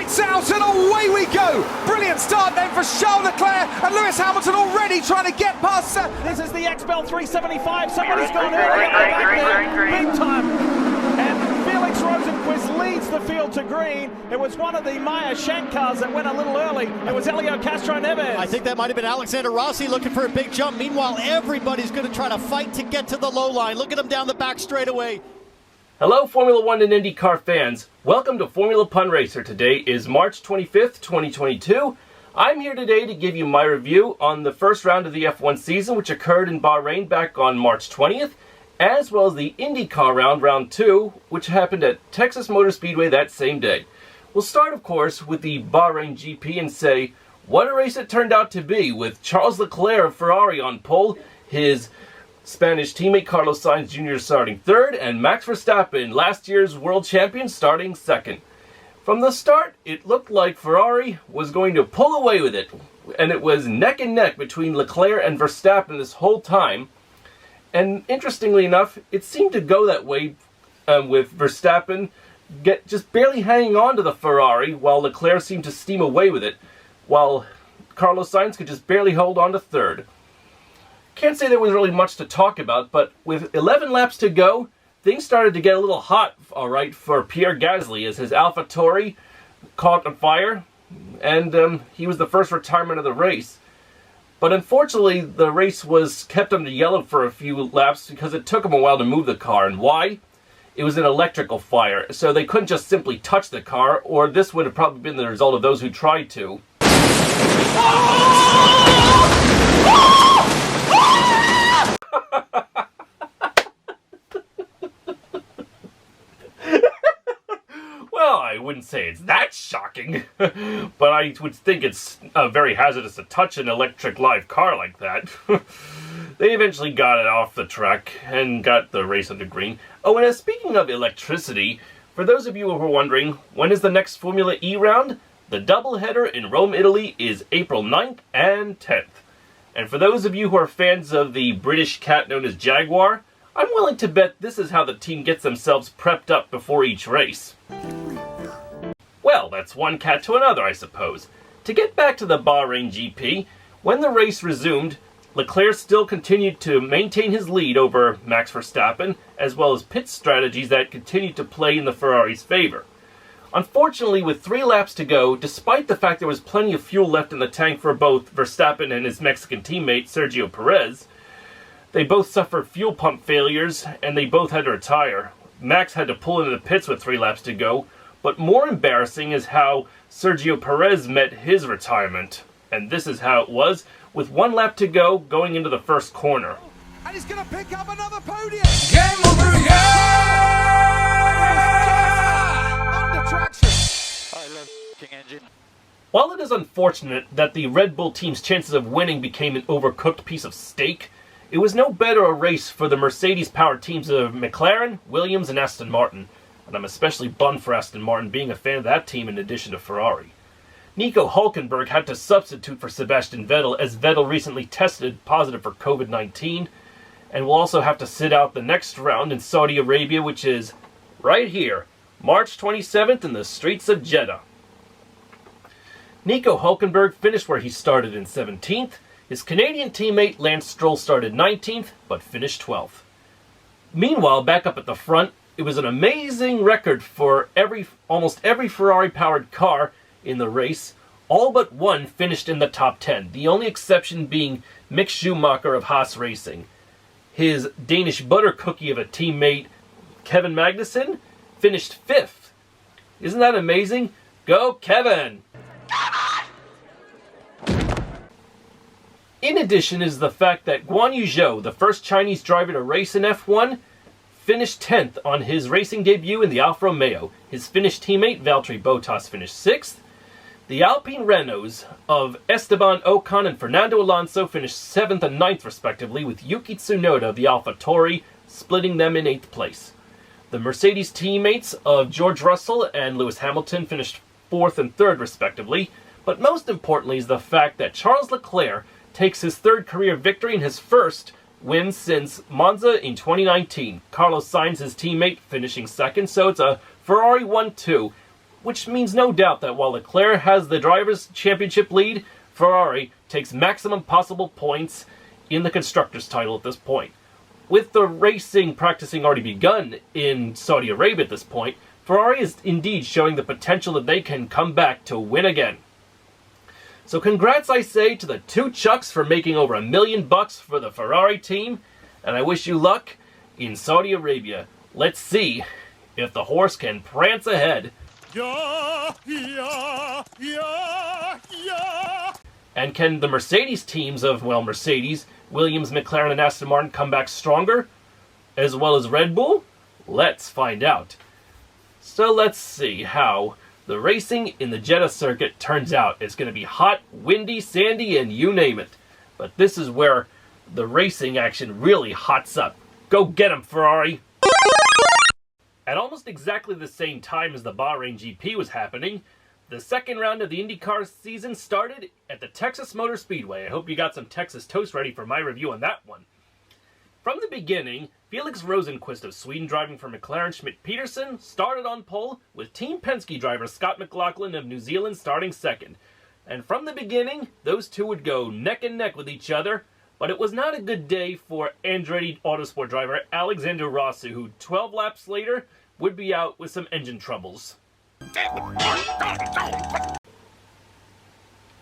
Lights out and away we go. Brilliant start then for Charles Leclerc and Lewis Hamilton already trying to get past. This is the XBEL 375. Somebody's gone early up the back there, big time. And Felix Rosenquist leads the field to green. It was one of the Maya Shankars that went a little early. It was Elio Castro Neves. I think that might have been Alexander Rossi looking for a big jump. Meanwhile, everybody's going to try to fight to get to the low line. Look at him down the back straightaway. Hello Formula One and IndyCar fans. Welcome to Formula Pun Racer. Today is March 25th, 2022. I'm here today to give you my review on the first round of the F1 season, which occurred in Bahrain back on March 20th, as well as the IndyCar round 2, which happened at Texas Motor Speedway that same day. We'll start, of course, with the Bahrain GP and say what a race it turned out to be, with Charles Leclerc of Ferrari on pole, his Spanish teammate Carlos Sainz Jr. starting third, and Max Verstappen, last year's world champion, starting second. From the start, it looked like Ferrari was going to pull away with it, and it was neck and neck between Leclerc and Verstappen this whole time. And interestingly enough, it seemed to go that way with Verstappen just barely hanging on to the Ferrari, while Leclerc seemed to steam away with it, while Carlos Sainz could just barely hold on to third. Can't say there was really much to talk about, but with 11 laps to go, things started to get a little hot, alright, for Pierre Gasly as his AlphaTauri caught on fire, and he was the first retirement of the race. But unfortunately, the race was kept under yellow for a few laps because it took them a while to move the car. And why? It was an electrical fire, so they couldn't just simply touch the car, or this would have probably been the result of those who tried to. Well, I wouldn't say it's that shocking, but I would think it's very hazardous to touch an electric live car like that. They eventually got it off the track and got the race under green. Oh, and speaking of electricity, for those of you who are wondering, when is the next Formula E round? The doubleheader in Rome, Italy is April 9th and 10th. And for those of you who are fans of the British cat known as Jaguar, I'm willing to bet this is how the team gets themselves prepped up before each race. Well, that's one cat to another, I suppose. To get back to the Bahrain GP, when the race resumed, Leclerc still continued to maintain his lead over Max Verstappen, as well as pit strategies that continued to play in the Ferrari's favor. Unfortunately, with 3 laps to go, despite the fact there was plenty of fuel left in the tank for both Verstappen and his Mexican teammate Sergio Perez, they both suffered fuel pump failures and they both had to retire. Max had to pull into the pits with 3 laps to go, but more embarrassing is how Sergio Perez met his retirement. And this is how it was, with 1 lap to go going into the first corner. And he's going to pick up another podium. Game over, yeah! Under traction. I love engine. While it is unfortunate that the Red Bull team's chances of winning became an overcooked piece of steak, it was no better a race for the Mercedes-powered teams of McLaren, Williams, and Aston Martin. And I'm especially bummed for Aston Martin, being a fan of that team in addition to Ferrari. Nico Hülkenberg had to substitute for Sebastian Vettel, as Vettel recently tested positive for COVID-19, and will also have to sit out the next round in Saudi Arabia, which is right here, March 27th in the streets of Jeddah. Nico Hülkenberg finished where he started in 17th. His Canadian teammate Lance Stroll started 19th, but finished 12th. Meanwhile, back up at the front, it was an amazing record for almost every Ferrari-powered car in the race. All but one finished in the top 10, the only exception being Mick Schumacher of Haas Racing. His Danish Butter Cookie of a teammate, Kevin Magnussen, finished 5th. Isn't that amazing? Go, Kevin! In addition is the fact that Guan Yu Zhou, the first Chinese driver to race in F1, finished 10th on his racing debut in the Alfa Romeo. His Finnish teammate, Valtteri Bottas, finished 6th. The Alpine Renaults of Esteban Ocon and Fernando Alonso finished 7th and 9th respectively, with Yuki Tsunoda of the AlphaTauri splitting them in 8th place. The Mercedes teammates of George Russell and Lewis Hamilton finished 4th and 3rd respectively, but most importantly is the fact that Charles Leclerc takes his 3rd career victory and his first win since Monza in 2019. Carlos Sainz, his teammate, finishing 2nd, so it's a Ferrari 1-2. which means no doubt that while Leclerc has the Drivers' Championship lead, Ferrari takes maximum possible points in the Constructors' title at this point. With the racing practicing already begun in Saudi Arabia at this point, Ferrari is indeed showing the potential that they can come back to win again. So congrats, I say, to the two Chucks for making over $1 million for the Ferrari team, and I wish you luck in Saudi Arabia. Let's see if the horse can prance ahead. Yeah, yeah, yeah, yeah. And can the Mercedes teams of, well, Mercedes, Williams, McLaren, and Aston Martin come back stronger, as well as Red Bull? Let's find out. So let's see how the racing in the Jeddah circuit turns out. It's going to be hot, windy, sandy, and you name it. But this is where the racing action really hots up. Go get 'em, Ferrari! At almost exactly the same time as the Bahrain GP was happening, the second round of the Indycar season started at the Texas Motor Speedway. I hope you got some Texas toast ready for my review on that one. From the beginning, Felix Rosenqvist of Sweden driving for McLaren Schmidt-Peterson started on pole, with Team Penske driver Scott McLaughlin of New Zealand starting second. And from the beginning, those two would go neck and neck with each other, but it was not a good day for Andretti Autosport driver Alexander Rossi, who 12 laps later would be out with some engine troubles.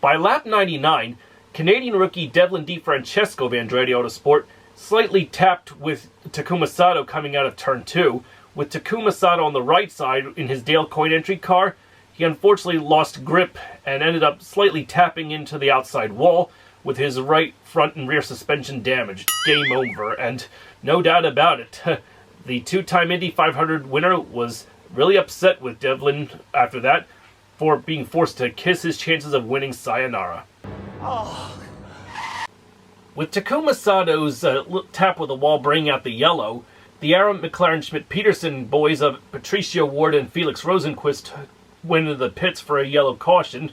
By lap 99, Canadian rookie Devlin DeFrancesco of Andretti Autosport slightly tapped with Takuma Sato coming out of turn 2. With Takuma Sato on the right side in his Dale Coyne entry car, he unfortunately lost grip and ended up slightly tapping into the outside wall, with his right front and rear suspension damaged. Game over, and no doubt about it, the two-time Indy 500 winner was really upset with Devlin after that for being forced to kiss his chances of winning sayonara. Oh. With Takuma Sato's tap with the wall bringing out the yellow, the Aaron McLaren Schmidt-Peterson boys of Patricio Ward and Felix Rosenqvist went into the pits for a yellow caution.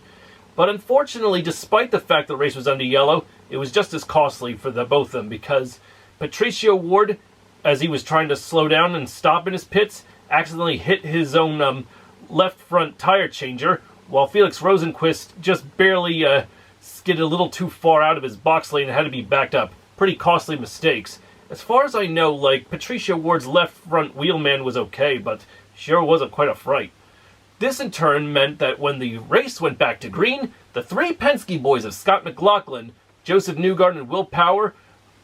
But unfortunately, despite the fact the race was under yellow, it was just as costly for both of them, because Patricio Ward, as he was trying to slow down and stop in his pits, accidentally hit his own left front tire changer, while Felix Rosenqvist just barely skidded a little too far out of his box lane and had to be backed up. Pretty costly mistakes. As far as I know, Patricio Ward's left front wheelman was okay, but sure wasn't quite a fright. This in turn meant that when the race went back to green, the three Penske boys of Scott McLaughlin, Joseph Newgarden, and Will Power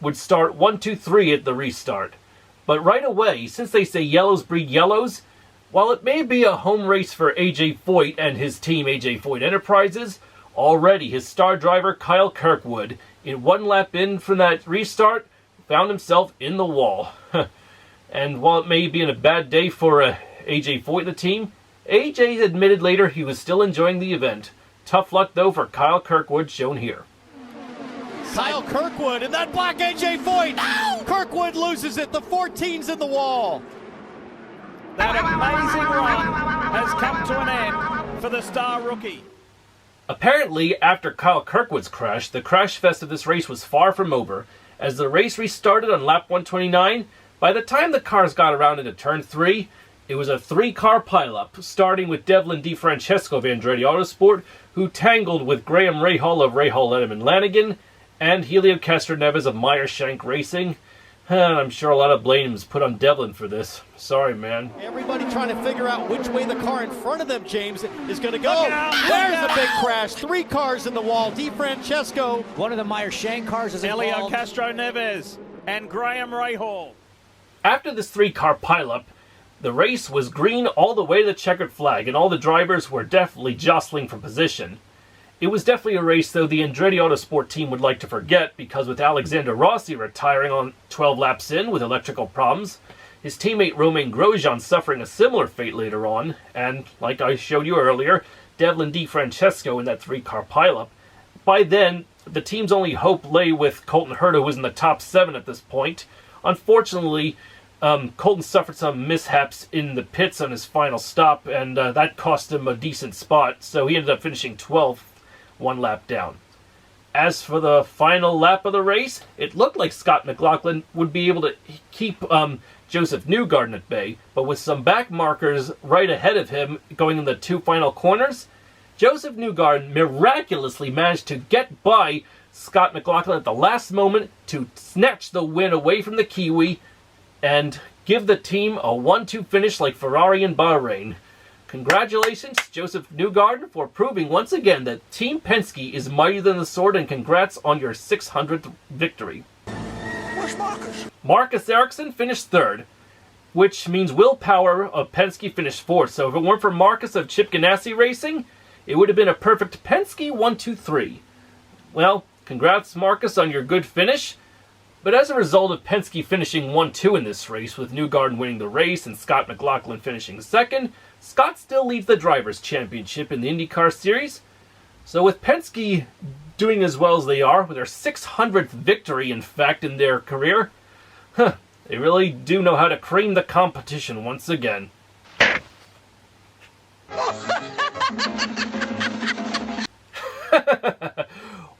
would start 1, 2, 3 at the restart. But right away, since they say yellows breed yellows, while it may be a home race for AJ Foyt and his team AJ Foyt Enterprises, already his star driver Kyle Kirkwood, in one lap in from that restart, found himself in the wall. And while it may be a bad day for AJ Foyt and the team, AJ admitted later he was still enjoying the event. Tough luck, though, for Kyle Kirkwood, shown here. Kyle Kirkwood and that black AJ Foyt. Ow! Kirkwood loses it. The 14's in the wall. That amazing run has come to an end for the star rookie. Apparently, after Kyle Kirkwood's crash, the crash fest of this race was far from over. As the race restarted on lap 129, by the time the cars got around into turn 3, it was a 3-car pileup, starting with Devlin DeFrancesco of Andretti Autosport, who tangled with Graham Rahal of Rahal, Letterman, Lanigan, and Helio Castroneves of Meyer Shank Racing. And I'm sure a lot of blame is put on Devlin for this. Sorry, man. Everybody trying to figure out which way the car in front of them, James, is going to go. There's a big crash. 3 cars in the wall. DeFrancesco. One of the Meyer Shank cars is Helio involved. Castroneves and Graham Rahal. After this 3-car pileup, the race was green all the way to the checkered flag, and all the drivers were definitely jostling for position. It was definitely a race, though, the Andretti Autosport team would like to forget, because with Alexander Rossi retiring on 12 laps in with electrical problems, his teammate Romain Grosjean suffering a similar fate later on, and, like I showed you earlier, Devlin DeFrancesco in that 3-car pileup. By then, the team's only hope lay with Colton Herta, who was in the top 7 at this point. Unfortunately, Colton suffered some mishaps in the pits on his final stop, and that cost him a decent spot, so he ended up finishing 12th, 1 lap down. As for the final lap of the race, it looked like Scott McLaughlin would be able to keep Joseph Newgarden at bay, but with some back markers right ahead of him going in the 2 final corners, Joseph Newgarden miraculously managed to get by Scott McLaughlin at the last moment to snatch the win away from the Kiwi and give the team a 1-2 finish like Ferrari in Bahrain. Congratulations, Joseph Newgarden, for proving once again that Team Penske is mightier than the sword, and congrats on your 600th victory. Where's Marcus? Marcus Ericsson finished 3rd, which means Will Power of Penske finished 4th. So if it weren't for Marcus of Chip Ganassi Racing, it would have been a perfect Penske 1-2-3. Well, congrats, Marcus, on your good finish. But as a result of Penske finishing 1-2 in this race, with Newgarden winning the race and Scott McLaughlin finishing 2nd, Scott still leads the Drivers' Championship in the IndyCar Series. So with Penske doing as well as they are, with their 600th victory, in fact, in their career, they really do know how to cream the competition once again.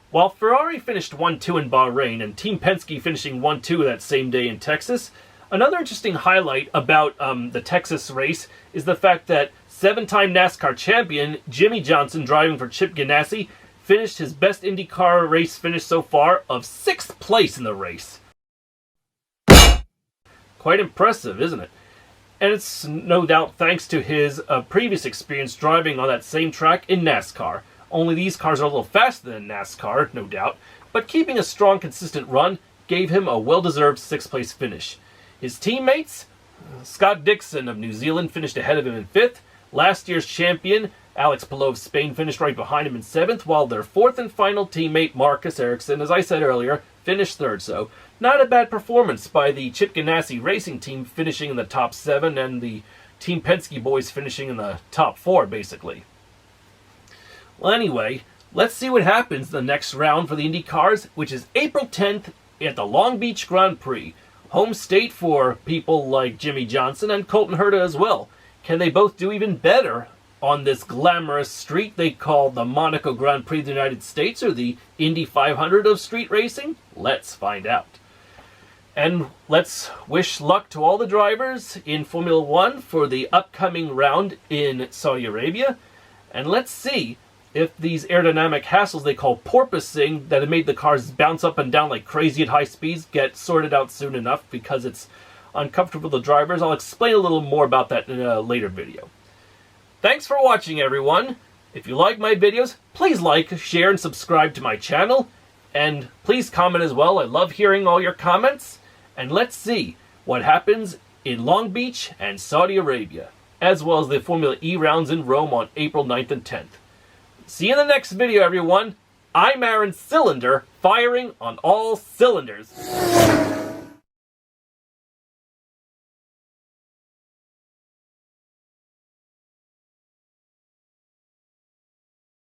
While Ferrari finished 1-2 in Bahrain and Team Penske finishing 1-2 that same day in Texas, another interesting highlight about the Texas race is the fact that 7-time NASCAR champion Jimmie Johnson, driving for Chip Ganassi, finished his best IndyCar race finish so far of 6th place in the race. Quite impressive, isn't it? And it's no doubt thanks to his previous experience driving on that same track in NASCAR. Only these cars are a little faster than NASCAR, no doubt, but keeping a strong, consistent run gave him a well-deserved 6th place finish. His teammates, Scott Dixon of New Zealand finished ahead of him in 5th. Last year's champion, Alex Palou of Spain, finished right behind him in 7th, while their 4th and final teammate, Marcus Ericsson, as I said earlier, finished 3rd. So, not a bad performance by the Chip Ganassi Racing team, finishing in the top 7, and the Team Penske boys finishing in the top 4, basically. Well, anyway, let's see what happens the next round for the Indy cars, which is April 10th at the Long Beach Grand Prix. Home state for people like Jimmie Johnson and Colton Herta as well. Can they both do even better on this glamorous street they call the Monaco Grand Prix of the United States, or the Indy 500 of street racing? Let's find out. And let's wish luck to all the drivers in Formula One for the upcoming round in Saudi Arabia. And let's see if these aerodynamic hassles they call porpoising that have made the cars bounce up and down like crazy at high speeds get sorted out soon enough, because it's uncomfortable for the drivers. I'll explain a little more about that in a later video. Thanks for watching, everyone. If you like my videos, please like, share, and subscribe to my channel. And please comment as well. I love hearing all your comments. And let's see what happens in Long Beach and Saudi Arabia, as well as the Formula E rounds in Rome on April 9th and 10th. See you in the next video, everyone. I'm Aaron Cylinder, firing on all cylinders.